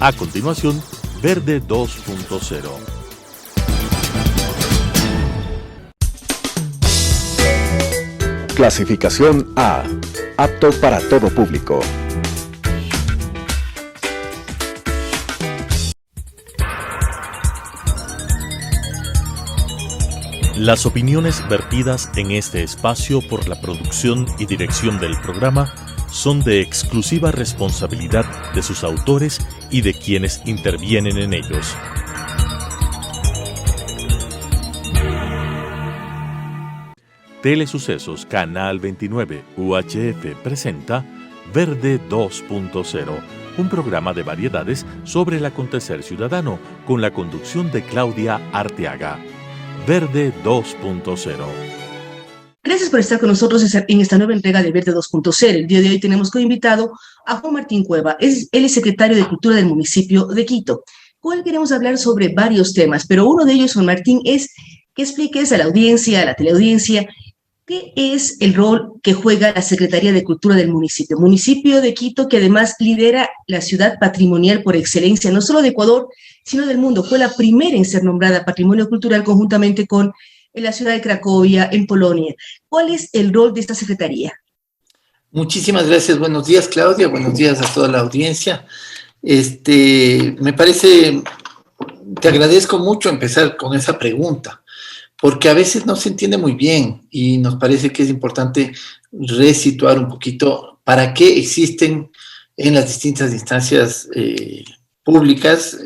A continuación, Verde 2.0. Clasificación A. Apto para todo público. Las opiniones vertidas en este espacio por la producción y dirección del programa son de exclusiva responsabilidad de sus autores y de quienes intervienen en ellos. Telesucesos Canal 29 UHF presenta Verde 2.0, un programa de variedades sobre el acontecer ciudadano con la conducción de Claudia Arteaga. Verde 2.0. Gracias por estar con nosotros en esta nueva entrega de Verde 2.0. El día de hoy tenemos como invitado a Juan Martín Cueva. Él es secretario de Cultura del municipio de Quito. Con él queremos hablar sobre varios temas, pero uno de ellos, Juan Martín, es que expliques a la audiencia, a la teleaudiencia, ¿qué es el rol que juega la Secretaría de Cultura del municipio? Municipio de Quito, que además lidera la ciudad patrimonial por excelencia, no solo de Ecuador, sino del mundo. Fue la primera en ser nombrada Patrimonio Cultural conjuntamente con la ciudad de Cracovia, en Polonia. ¿Cuál es el rol de esta Secretaría? Muchísimas gracias. Buenos días, Claudia. Buenos días a toda la audiencia. Me parece, te agradezco mucho empezar con esa pregunta, porque a veces no se entiende muy bien y nos parece que es importante resituar un poquito para qué existen en las distintas instancias públicas,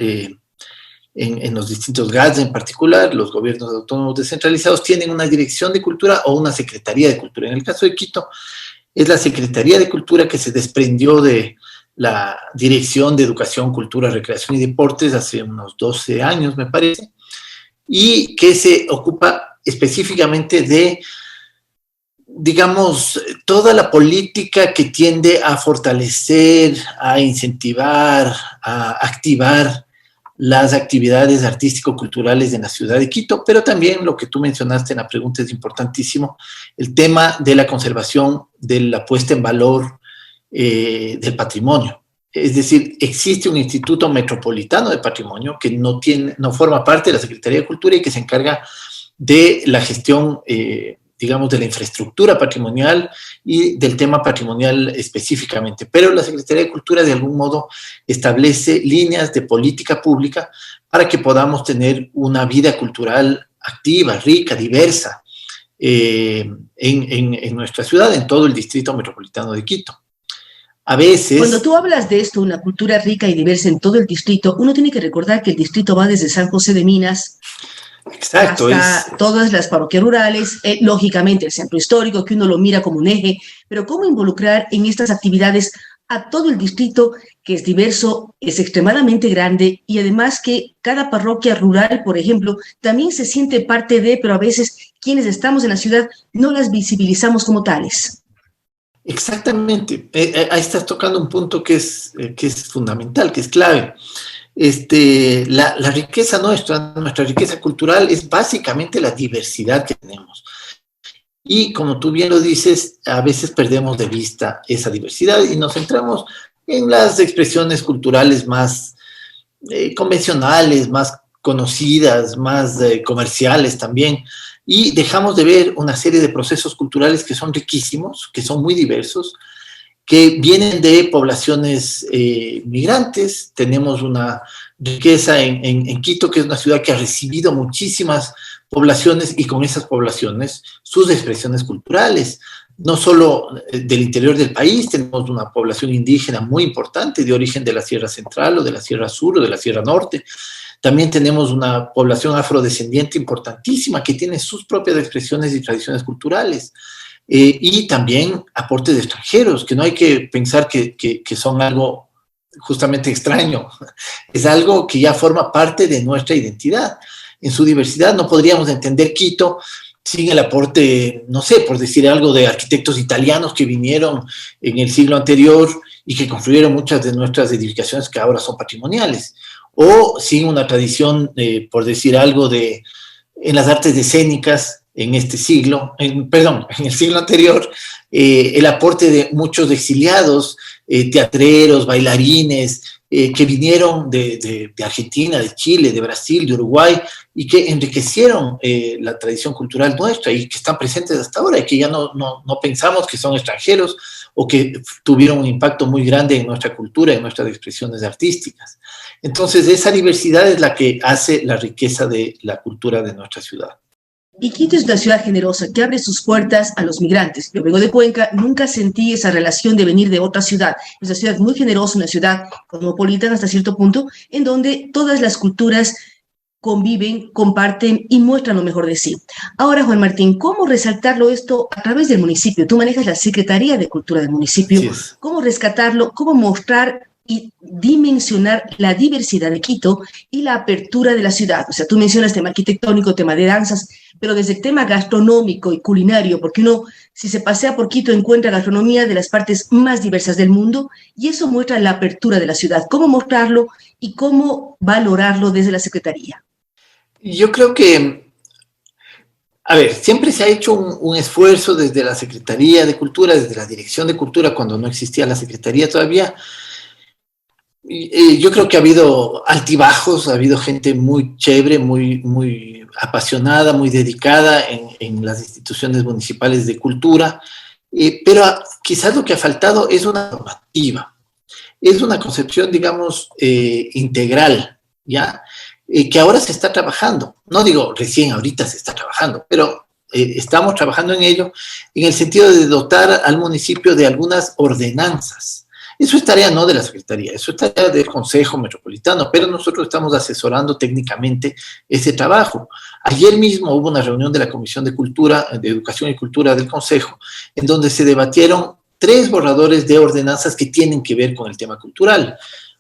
en los distintos GADS en particular, los gobiernos autónomos descentralizados tienen una dirección de cultura o una secretaría de cultura. En el caso de Quito, es la Secretaría de Cultura que se desprendió de la Dirección de Educación, Cultura, Recreación y Deportes hace unos 12 años, me parece, y que se ocupa específicamente de, digamos, toda la política que tiende a fortalecer, a incentivar, a activar las actividades artístico-culturales en la ciudad de Quito, pero también lo que tú mencionaste en la pregunta es importantísimo, el tema de la conservación, de la puesta en valor del patrimonio. Es decir, existe un Instituto Metropolitano de Patrimonio que no forma parte de la Secretaría de Cultura y que se encarga de la gestión, digamos, de la infraestructura patrimonial y del tema patrimonial específicamente. Pero la Secretaría de Cultura, de algún modo, establece líneas de política pública para que podamos tener una vida cultural activa, rica, diversa en nuestra ciudad, en todo el Distrito Metropolitano de Quito. A veces... Cuando tú hablas de esto, una cultura rica y diversa en todo el distrito, uno tiene que recordar que el distrito va desde San José de Minas, exacto, hasta todas las parroquias rurales, lógicamente el centro histórico, que uno lo mira como un eje, pero ¿cómo involucrar en estas actividades a todo el distrito, que es diverso, es extremadamente grande, y además que cada parroquia rural, por ejemplo, también se siente parte de, pero a veces quienes estamos en la ciudad no las visibilizamos como tales? Exactamente, ahí estás tocando un punto que es fundamental, que es clave. La riqueza nuestra riqueza cultural es básicamente la diversidad que tenemos. Y como tú bien lo dices, a veces perdemos de vista esa diversidad y nos centramos en las expresiones culturales más convencionales, más conocidas, más comerciales también, y dejamos de ver una serie de procesos culturales que son riquísimos, que son muy diversos, que vienen de poblaciones migrantes. Tenemos una riqueza en Quito, que es una ciudad que ha recibido muchísimas poblaciones, y con esas poblaciones sus expresiones culturales, no solo del interior del país. Tenemos una población indígena muy importante de origen de la Sierra Central o de la Sierra Sur o de la Sierra Norte. También tenemos una población afrodescendiente importantísima que tiene sus propias expresiones y tradiciones culturales. Y también aportes de extranjeros, que no hay que pensar que son algo justamente extraño. Es algo que ya forma parte de nuestra identidad. En su diversidad no podríamos entender Quito sin el aporte, no sé, por decir algo, de arquitectos italianos que vinieron en el siglo anterior y que construyeron muchas de nuestras edificaciones que ahora son patrimoniales, o sin una tradición, por decir algo, en las artes escénicas en este siglo, en el siglo anterior, el aporte de muchos exiliados, teatreros, bailarines, que vinieron de Argentina, de Chile, de Brasil, de Uruguay, y que enriquecieron la tradición cultural nuestra y que están presentes hasta ahora y que ya no pensamos que son extranjeros o que tuvieron un impacto muy grande en nuestra cultura, en nuestras expresiones artísticas. Entonces, esa diversidad es la que hace la riqueza de la cultura de nuestra ciudad. Y Quito es una ciudad generosa que abre sus puertas a los migrantes. Yo vengo de Cuenca, nunca sentí esa relación de venir de otra ciudad. Es una ciudad muy generosa, una ciudad cosmopolita hasta cierto punto, en donde todas las culturas conviven, comparten y muestran lo mejor de sí. Ahora, Juan Martín, ¿cómo resaltarlo esto a través del municipio? Tú manejas la Secretaría de Cultura del municipio. Sí. ¿Cómo rescatarlo? ¿Cómo mostrar y dimensionar la diversidad de Quito y la apertura de la ciudad? O sea, tú mencionas tema arquitectónico, tema de danzas, pero desde el tema gastronómico y culinario, porque uno, si se pasea por Quito, encuentra gastronomía de las partes más diversas del mundo, y eso muestra la apertura de la ciudad. ¿Cómo mostrarlo y cómo valorarlo desde la Secretaría? Yo creo que, a ver, siempre se ha hecho un esfuerzo desde la Secretaría de Cultura, desde la Dirección de Cultura, cuando no existía la Secretaría todavía. Yo creo que ha habido altibajos, ha habido gente muy chévere, muy apasionada, muy dedicada en las instituciones municipales de cultura, pero quizás lo que ha faltado es una normativa, es una concepción, digamos, integral, ¿ya? Que ahora se está trabajando. No digo recién, ahorita se está trabajando, pero estamos trabajando en ello, en el sentido de dotar al municipio de algunas ordenanzas. Eso es tarea no de la Secretaría, eso es tarea del Consejo Metropolitano, pero nosotros estamos asesorando técnicamente ese trabajo. Ayer mismo hubo una reunión de la Comisión de Cultura, de Educación y Cultura del Consejo, en donde se debatieron 3 borradores de ordenanzas que tienen que ver con el tema cultural.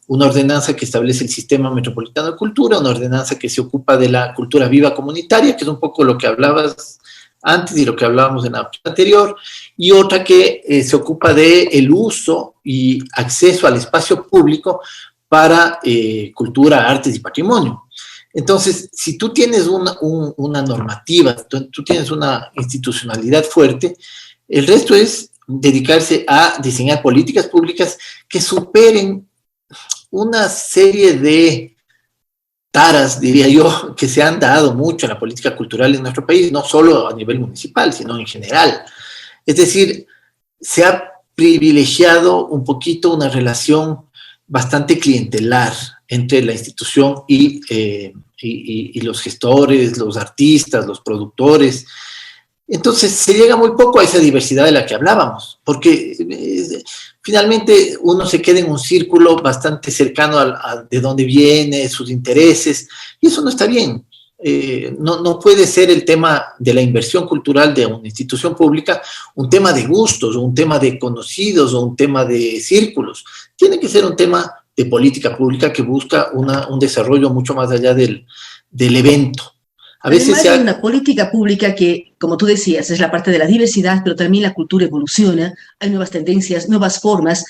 Una ordenanza que establece el Sistema Metropolitano de Cultura, una ordenanza que se ocupa de la cultura viva comunitaria, que es un poco lo que hablabas antes y lo que hablábamos en la anterior, y otra que se ocupa del uso y acceso al espacio público para cultura, artes y patrimonio. Entonces, si tú tienes una normativa, tú tienes una institucionalidad fuerte, el resto es dedicarse a diseñar políticas públicas que superen una serie de taras, diría yo, que se han dado mucho en la política cultural en nuestro país, no solo a nivel municipal, sino en general. Es decir, se ha privilegiado un poquito una relación bastante clientelar entre la institución y los gestores, los artistas, los productores. Entonces se llega muy poco a esa diversidad de la que hablábamos, porque finalmente uno se queda en un círculo bastante cercano de dónde viene, sus intereses, y eso no está bien. No puede ser el tema de la inversión cultural de una institución pública un tema de gustos, o un tema de conocidos, o un tema de círculos. Tiene que ser un tema de política pública que busca un desarrollo mucho más allá del evento. A veces hay una política pública que, como tú decías, es la parte de la diversidad, pero también la cultura evoluciona, hay nuevas tendencias, nuevas formas.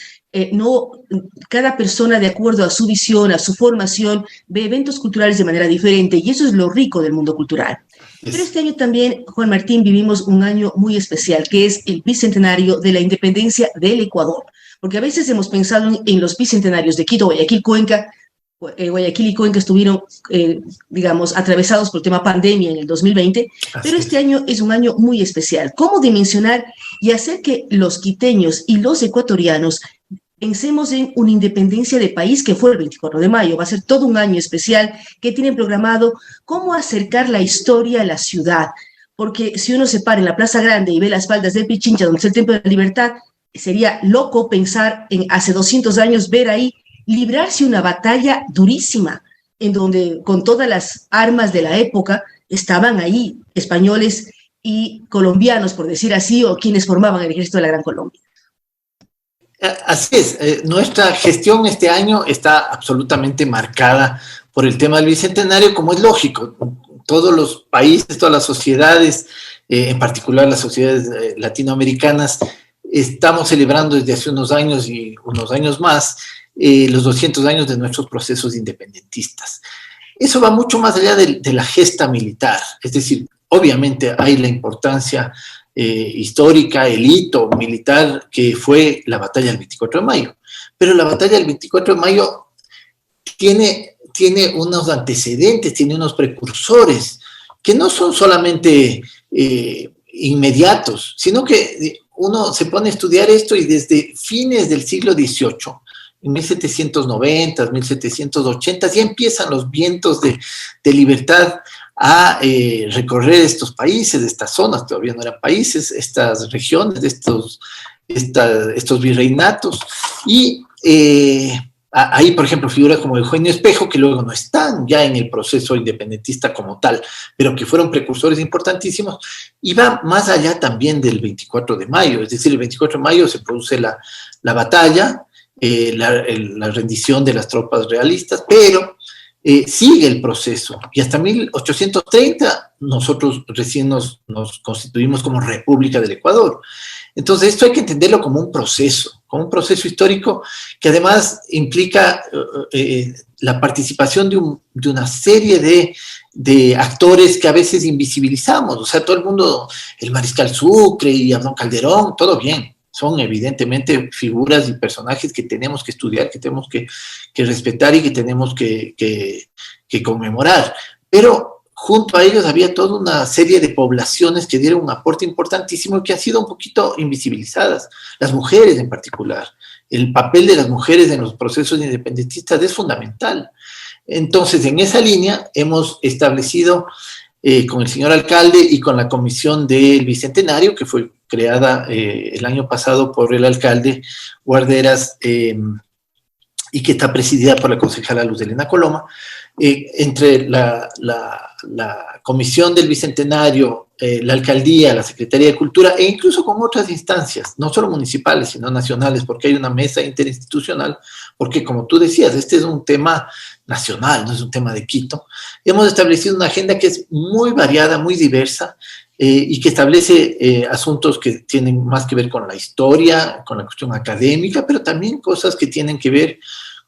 Cada persona, de acuerdo a su visión, a su formación, ve eventos culturales de manera diferente, y eso es lo rico del mundo cultural. Pero este año también, Juan Martín, vivimos un año muy especial, que es el bicentenario de la independencia del Ecuador, porque a veces hemos pensado en los bicentenarios de Quito, Guayaquil, Cuenca. Guayaquil y Cuenca estuvieron, digamos, atravesados por el tema pandemia en el 2020, pero este año es un año muy especial. ¿Cómo dimensionar y hacer que los quiteños y los ecuatorianos pensemos en una independencia de país que fue el 24 de mayo? Va a ser todo un año especial que tienen programado. ¿Cómo acercar la historia a la ciudad? Porque si uno se para en la Plaza Grande y ve las faldas del Pichincha, donde está el Templo de la Libertad, sería loco pensar en hace 200 años ver ahí librarse una batalla durísima, en donde con todas las armas de la época estaban ahí españoles y colombianos, por decir así, o quienes formaban el ejército de la Gran Colombia. Así es, nuestra gestión este año está absolutamente marcada por el tema del Bicentenario, como es lógico. Todos los países, todas las sociedades, en particular las sociedades latinoamericanas, estamos celebrando desde hace unos años y unos años más los 200 años de nuestros procesos independentistas. Eso va mucho más allá de la gesta militar, es decir, obviamente hay la importancia histórica, el hito militar que fue la batalla del 24 de mayo, pero la batalla del 24 de mayo tiene unos antecedentes, tiene unos precursores que no son solamente inmediatos, sino que uno se pone a estudiar esto y desde fines del siglo XVIII, en 1790, 1780, ya empiezan los vientos de libertad a recorrer estos países, estas zonas, todavía no eran países, estas regiones, estos virreinatos, y ahí, por ejemplo, figuras como Eugenio Espejo, que luego no están ya en el proceso independentista como tal, pero que fueron precursores importantísimos, y va más allá también del 24 de mayo, es decir, el 24 de mayo se produce la batalla, la rendición de las tropas realistas, pero sigue el proceso, y hasta 1830 nosotros recién nos constituimos como República del Ecuador. Entonces esto hay que entenderlo como un proceso histórico que además implica la participación de una serie de actores que a veces invisibilizamos, o sea, todo el mundo, el Mariscal Sucre y Abdón Calderón, todo bien, son evidentemente figuras y personajes que tenemos que estudiar, que tenemos que respetar y que tenemos que conmemorar, pero junto a ellos había toda una serie de poblaciones que dieron un aporte importantísimo y que han sido un poquito invisibilizadas, las mujeres en particular. El papel de las mujeres en los procesos independentistas es fundamental. Entonces, en esa línea hemos establecido con el señor alcalde y con la comisión del Bicentenario, que fue creada el año pasado por el alcalde Guarderas y que está presidida por la concejala Luz Helena Coloma, entre la comisión del Bicentenario, la alcaldía, la Secretaría de Cultura e incluso con otras instancias, no solo municipales, sino nacionales, porque hay una mesa interinstitucional, porque como tú decías, este es un tema nacional, no es un tema de Quito. Hemos establecido una agenda que es muy variada, muy diversa, y que establece asuntos que tienen más que ver con la historia, con la cuestión académica, pero también cosas que tienen que ver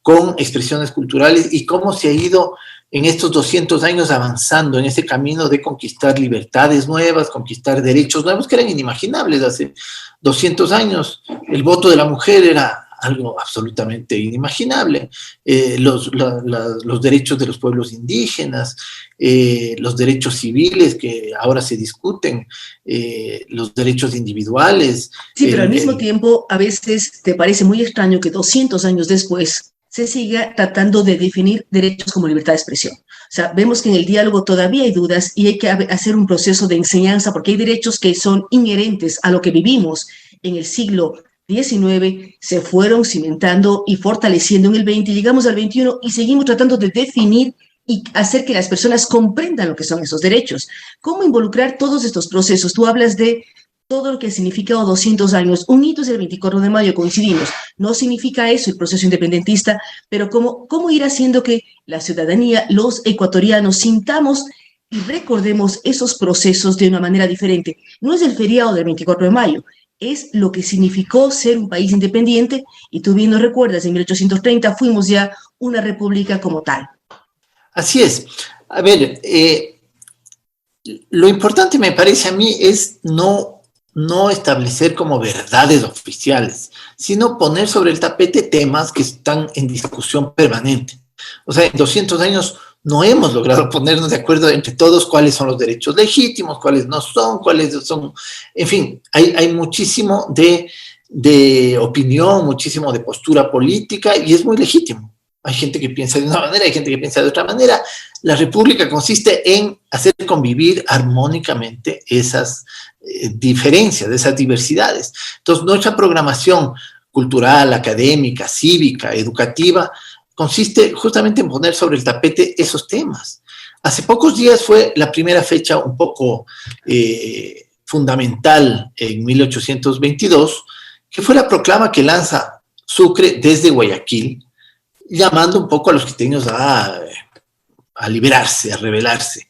con expresiones culturales y cómo se ha ido en estos 200 años avanzando en ese camino de conquistar libertades nuevas, conquistar derechos nuevos que eran inimaginables hace 200 años. El voto de la mujer era algo absolutamente inimaginable. Los derechos de los pueblos indígenas, los derechos civiles que ahora se discuten, los derechos individuales. Sí, pero al mismo tiempo, a veces te parece muy extraño que 200 años después se siga tratando de definir derechos como libertad de expresión. O sea, vemos que en el diálogo todavía hay dudas y hay que hacer un proceso de enseñanza porque hay derechos que son inherentes a lo que vivimos en el siglo XIX, se fueron cimentando y fortaleciendo en el XX, llegamos al XXI y seguimos tratando de definir y hacer que las personas comprendan lo que son esos derechos. ¿Cómo involucrar todos estos procesos? Tú hablas de todo lo que ha significado 200 años. Un hito es el 24 de mayo, coincidimos. No significa eso el proceso independentista, pero cómo ir haciendo que la ciudadanía, los ecuatorianos, sintamos y recordemos esos procesos de una manera diferente. No es el feriado del 24 de mayo, es lo que significó ser un país independiente, y tú bien lo recuerdas, en 1830 fuimos ya una república como tal. Así es. A ver, lo importante me parece a mí es no establecer como verdades oficiales, sino poner sobre el tapete temas que están en discusión permanente. O sea, en 200 años no hemos logrado ponernos de acuerdo entre todos cuáles son los derechos legítimos, cuáles no son, cuáles son. En fin, hay muchísimo de opinión, muchísimo de postura política y es muy legítimo. Hay gente que piensa de una manera, hay gente que piensa de otra manera. La república consiste en hacer convivir armónicamente esas diferencias, esas diversidades. Entonces, nuestra programación cultural, académica, cívica, educativa, consiste justamente en poner sobre el tapete esos temas. Hace pocos días fue la primera fecha un poco fundamental en 1822, que fue la proclama que lanza Sucre desde Guayaquil, llamando un poco a los quiteños a liberarse, a rebelarse.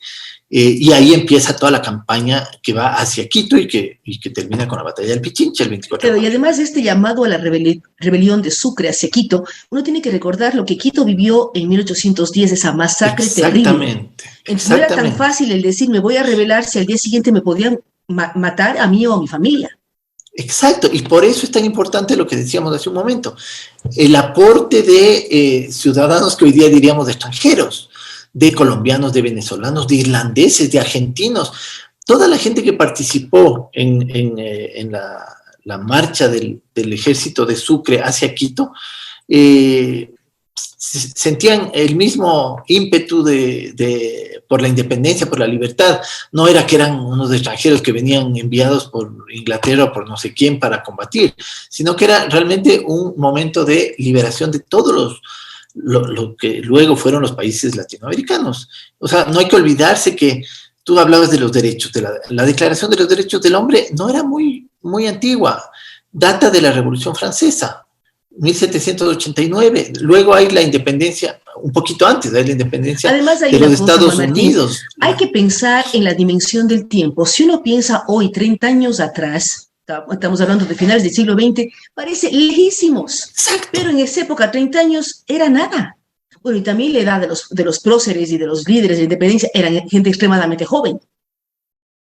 Y ahí empieza toda la campaña que va hacia Quito y que termina con la batalla del Pichincha el 24 de mayo. Y además de este llamado a la rebelión de Sucre hacia Quito, uno tiene que recordar lo que Quito vivió en 1810, esa masacre terrible. Entonces no era tan fácil el decir, me voy a rebelar si al día siguiente me podían matar a mí o a mi familia. Exacto, y por eso es tan importante lo que decíamos hace un momento, el aporte de ciudadanos que hoy día diríamos de extranjeros, de colombianos, de venezolanos, de irlandeses, de argentinos, toda la gente que participó en la marcha del ejército de Sucre hacia Quito, sentían el mismo ímpetu por la independencia, por la libertad. No era que eran unos extranjeros que venían enviados por Inglaterra o por no sé quién para combatir, sino que era realmente un momento de liberación de todos lo que luego fueron los países latinoamericanos. O sea, no hay que olvidarse que tú hablabas de los derechos, la Declaración de los Derechos del Hombre no era muy, muy antigua, data de la Revolución Francesa. 1789, luego hay la independencia, un poquito antes, hay la independencia Además, de los Estados Unidos. Hay que pensar en la dimensión del tiempo. Si uno piensa hoy, 30 años atrás, estamos hablando de finales del siglo XX, parece lejísimos. Exacto. Pero en esa época, 30 años era nada. Bueno, y también la edad de los próceres y de los líderes de independencia eran gente extremadamente joven.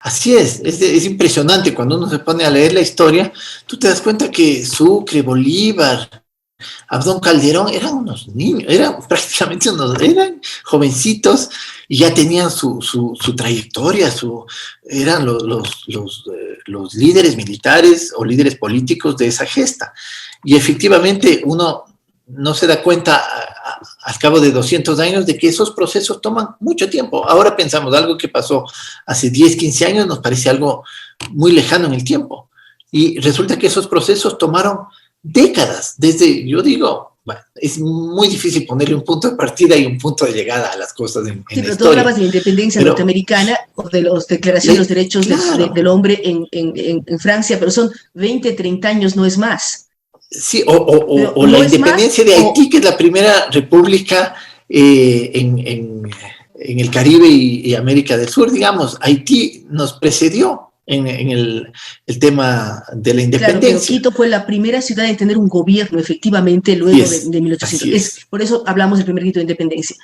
Así es impresionante cuando uno se pone a leer la historia, tú te das cuenta que Sucre, Bolívar, Abdón Calderón eran unos niños, eran jovencitos y ya tenían su trayectoria, eran los líderes militares o líderes políticos de esa gesta. Y efectivamente uno no se da cuenta al cabo de 200 años de que esos procesos toman mucho tiempo. Ahora pensamos, algo que pasó hace 10, 15 años nos parece algo muy lejano en el tiempo. Y resulta que esos procesos tomaron décadas, yo digo, bueno, es muy difícil ponerle un punto de partida y un punto de llegada a las cosas en la historia. Tú hablabas de la independencia norteamericana o de las declaraciones de los derechos del hombre en Francia, pero son 20, 30 años, no es más. Sí, o la independencia de Haití, que es la primera república en el Caribe y América del Sur, digamos. Haití nos precedió en el tema de la independencia. Claro, pero Quito fue la primera ciudad en tener un gobierno, efectivamente, luego de 1800. Por eso hablamos del primer grito de independencia.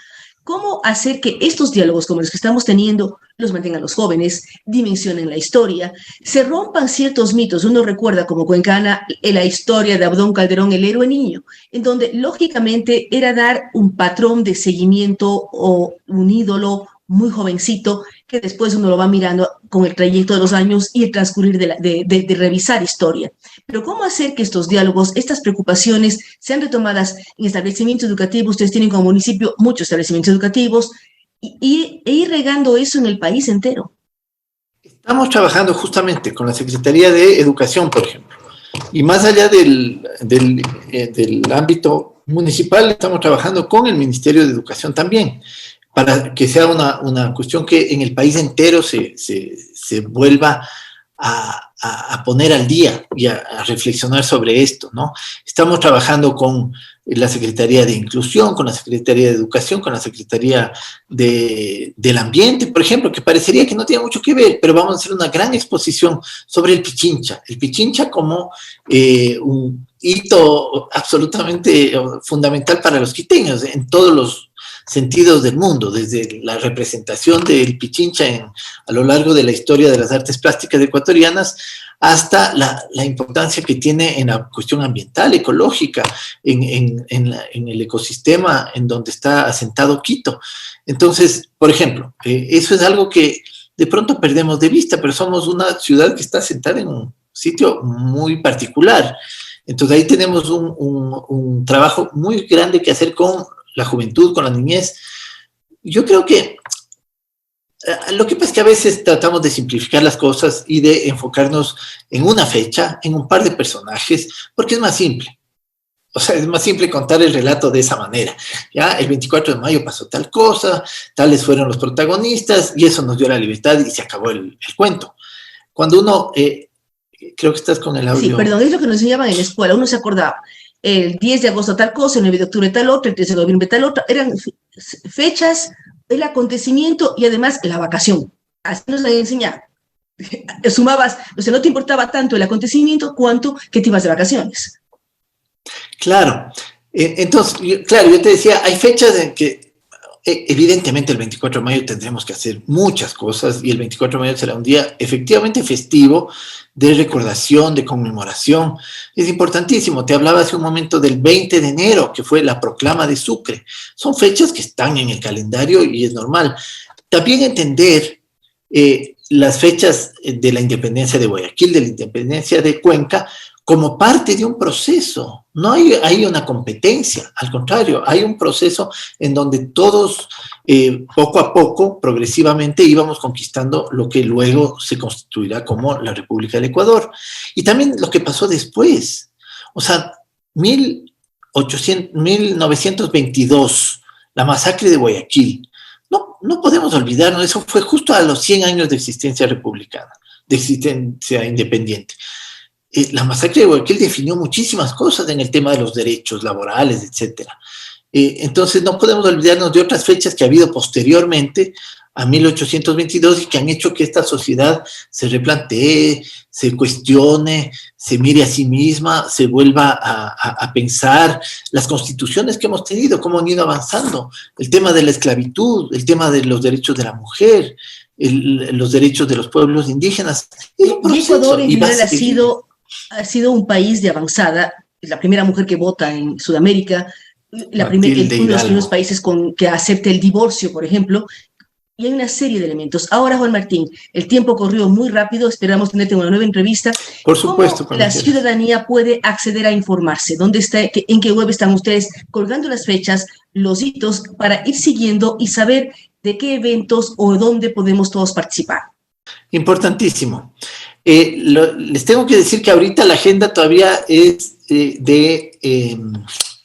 ¿Cómo hacer que estos diálogos como los que estamos teniendo los mantengan los jóvenes, dimensionen la historia, se rompan ciertos mitos? Uno recuerda como cuencana la historia de Abdón Calderón, el héroe niño, en donde lógicamente era dar un patrón de seguimiento o un ídolo muy jovencito que después uno lo va mirando con el trayecto de los años y el transcurrir de revisar historia. Pero ¿cómo hacer que estos diálogos, estas preocupaciones sean retomadas en establecimientos educativos? Ustedes tienen como municipio muchos establecimientos educativos e ir regando eso en el país entero. Estamos trabajando justamente con la Secretaría de Educación, por ejemplo, y más allá del ámbito municipal, estamos trabajando con el Ministerio de Educación también, para que sea una cuestión que en el país entero se vuelva a poner al día y a reflexionar sobre esto, ¿no? Estamos trabajando con la Secretaría de Inclusión, con la Secretaría de Educación, con la Secretaría del Ambiente, por ejemplo, que parecería que no tiene mucho que ver, pero vamos a hacer una gran exposición sobre el Pichincha como un hito absolutamente fundamental para los quiteños en todos los sentidos del mundo, desde la representación del Pichincha a lo largo de la historia de las artes plásticas ecuatorianas hasta la importancia que tiene en la cuestión ambiental, ecológica, en el ecosistema en donde está asentado Quito. Entonces, por ejemplo, eso es algo que de pronto perdemos de vista, pero somos una ciudad que está asentada en un sitio muy particular. Entonces ahí tenemos un trabajo muy grande que hacer con la juventud, con la niñez. Yo creo que lo que pasa es que a veces tratamos de simplificar las cosas y de enfocarnos en una fecha, en un par de personajes, porque es más simple. O sea, es más simple contar el relato de esa manera. Ya, el 24 de mayo pasó tal cosa, tales fueron los protagonistas, y eso nos dio la libertad y se acabó el cuento. Cuando uno, creo que estás con el audio. Sí, perdón, es lo que nos enseñaban en la escuela, uno se acordaba. El 10 de agosto tal cosa, el 9 de octubre tal otra, el 13 de noviembre tal otra, eran fechas, el acontecimiento y además la vacación. Así nos la enseñaban. Sumabas, o sea, no te importaba tanto el acontecimiento cuanto que te ibas de vacaciones. Claro. Entonces, claro, yo te decía, hay fechas en que evidentemente el 24 de mayo tendremos que hacer muchas cosas y el 24 de mayo será un día efectivamente festivo de recordación, de conmemoración. Es importantísimo. Te hablaba hace un momento del 20 de enero, que fue la proclama de Sucre. Son fechas que están en el calendario y es normal. También entender las fechas de la independencia de Guayaquil, de la independencia de Cuenca, como parte de un proceso. No hay una competencia, al contrario, hay un proceso en donde todos, poco a poco, progresivamente, íbamos conquistando lo que luego se constituirá como la República del Ecuador. Y también lo que pasó después. O sea, 1922, la masacre de Guayaquil. No podemos olvidarnos, eso fue justo a los 100 años de existencia republicana, de existencia independiente. La masacre de Guayaquil definió muchísimas cosas en el tema de los derechos laborales, etc. Entonces no podemos olvidarnos de otras fechas que ha habido posteriormente a 1822 y que han hecho que esta sociedad se replantee, se cuestione, se mire a sí misma, se vuelva a pensar las constituciones que hemos tenido, cómo han ido avanzando, el tema de la esclavitud, el tema de los derechos de la mujer, los derechos de los pueblos indígenas. Y Ecuador en general ha sido un país de avanzada, la primera mujer que vota en Sudamérica, uno de los primeros países que acepta el divorcio, por ejemplo, y hay una serie de elementos. Ahora, Juan Martín, el tiempo corrió muy rápido, esperamos tenerte una nueva entrevista. Por supuesto. ¿Cómo la ciudadanía puede acceder a informarse? ¿Dónde está, en qué web están ustedes colgando las fechas, los hitos, para ir siguiendo y saber de qué eventos o dónde podemos todos participar? Importantísimo. Les tengo que decir que ahorita la agenda todavía es de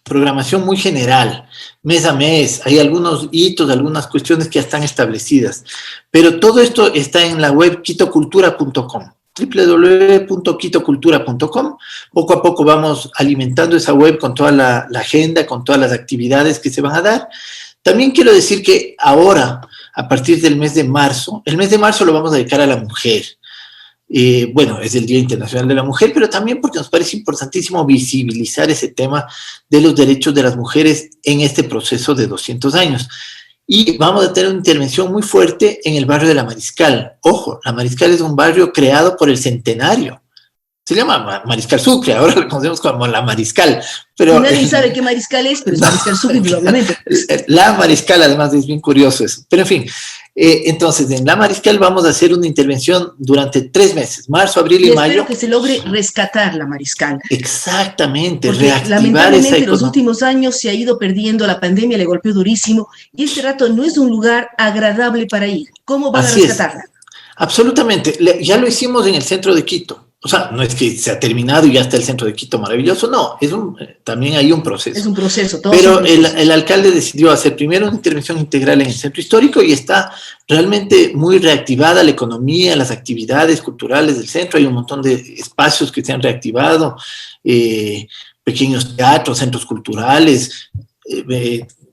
programación muy general, mes a mes. Hay algunos hitos, algunas cuestiones que ya están establecidas, pero todo esto está en la web quitocultura.com, www.quitocultura.com. Poco a poco vamos alimentando esa web con toda la agenda, con todas las actividades que se van a dar. También quiero decir que ahora, a partir del mes de marzo, el mes de marzo lo vamos a dedicar a la mujer. Bueno, es el Día Internacional de la Mujer, pero también porque nos parece importantísimo visibilizar ese tema de los derechos de las mujeres en este proceso de 200 años. Y vamos a tener una intervención muy fuerte en el barrio de La Mariscal. Ojo, La Mariscal es un barrio creado por el Centenario. Se llama Mariscal Sucre, ahora lo conocemos como La Mariscal. Pero nadie sabe qué Mariscal es, pero es Mariscal Sucre, obviamente. La Mariscal, además, es bien curioso eso. Pero en fin, entonces, en La Mariscal vamos a hacer una intervención durante 3 meses, marzo, abril y mayo. Espero que se logre rescatar La Mariscal. Exactamente, porque reactivar lamentablemente esa en los últimos años se ha ido perdiendo, la pandemia le golpeó durísimo, y este rato no es un lugar agradable para ir. ¿Cómo van a rescatarla? Absolutamente, ya lo hicimos en el centro de Quito. O sea, no es que se ha terminado y ya está el centro de Quito maravilloso, no, también hay un proceso. Es un proceso, todo. Pero el alcalde decidió hacer primero una intervención integral en el centro histórico y está realmente muy reactivada la economía, las actividades culturales del centro. Hay un montón de espacios que se han reactivado, pequeños teatros, centros culturales,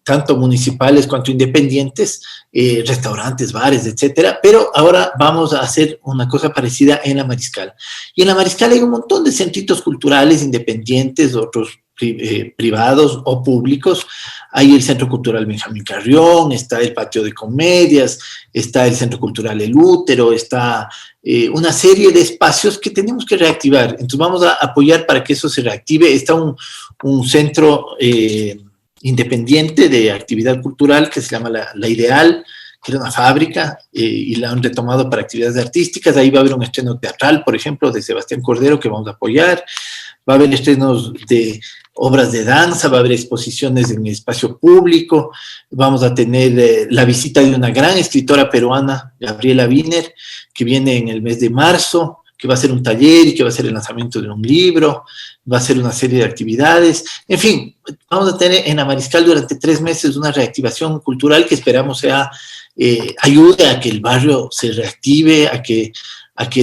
tanto municipales cuanto independientes, restaurantes, bares, etcétera, pero ahora vamos a hacer una cosa parecida en La Mariscal. Y en La Mariscal hay un montón de centritos culturales independientes, otros privados o públicos. Hay el Centro Cultural Benjamín Carrión, está el Patio de Comedias, está el Centro Cultural El Útero, está una serie de espacios que tenemos que reactivar. Entonces vamos a apoyar para que eso se reactive. Está un centro independiente de actividad cultural que se llama La Ideal, que era una fábrica, y la han retomado para actividades artísticas. Ahí va a haber un estreno teatral, por ejemplo, de Sebastián Cordero, que vamos a apoyar. Va a haber estrenos de obras de danza, va a haber exposiciones en el espacio público, vamos a tener la visita de una gran escritora peruana, Gabriela Wiener, que viene en el mes de marzo, que va a hacer un taller y que va a hacer el lanzamiento de un libro, va a hacer una serie de actividades. En fin, vamos a tener en La Mariscal durante 3 meses una reactivación cultural que esperamos sea ayude a que el barrio se reactive, a que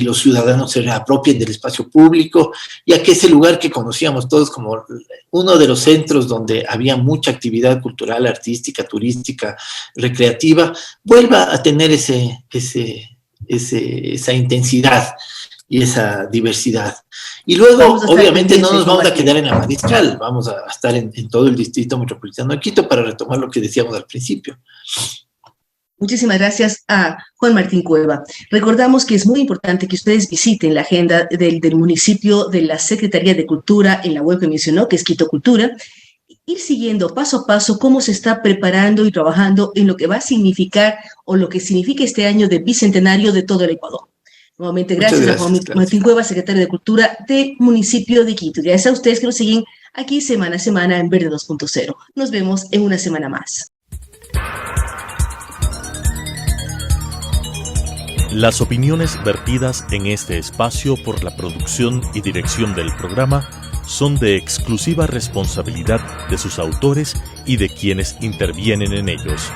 los ciudadanos se reapropien del espacio público y a que ese lugar que conocíamos todos como uno de los centros donde había mucha actividad cultural, artística, turística, recreativa, vuelva a tener esa intensidad. y esa diversidad. Y luego, obviamente, no nos vamos a quedar en la Mariscal, vamos a estar en todo el distrito metropolitano de Quito para retomar lo que decíamos al principio. Muchísimas gracias a Juan Martín Cueva. Recordamos que es muy importante que ustedes visiten la agenda del municipio de la Secretaría de Cultura en la web que mencionó, que es Quito Cultura, ir siguiendo paso a paso cómo se está preparando y trabajando en lo que va a significar o lo que significa este año de bicentenario de todo el Ecuador. Nuevamente, gracias a Juan Martín Cueva, secretario de Cultura del municipio de Quito. Gracias a ustedes que nos siguen aquí semana a semana en Verde 2.0. Nos vemos en una semana más. Las opiniones vertidas en este espacio por la producción y dirección del programa son de exclusiva responsabilidad de sus autores y de quienes intervienen en ellos.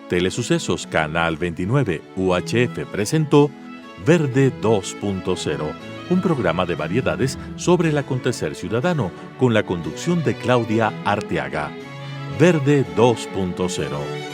Telesucesos Canal 29 UHF presentó Verde 2.0, un programa de variedades sobre el acontecer ciudadano con la conducción de Claudia Arteaga. Verde 2.0.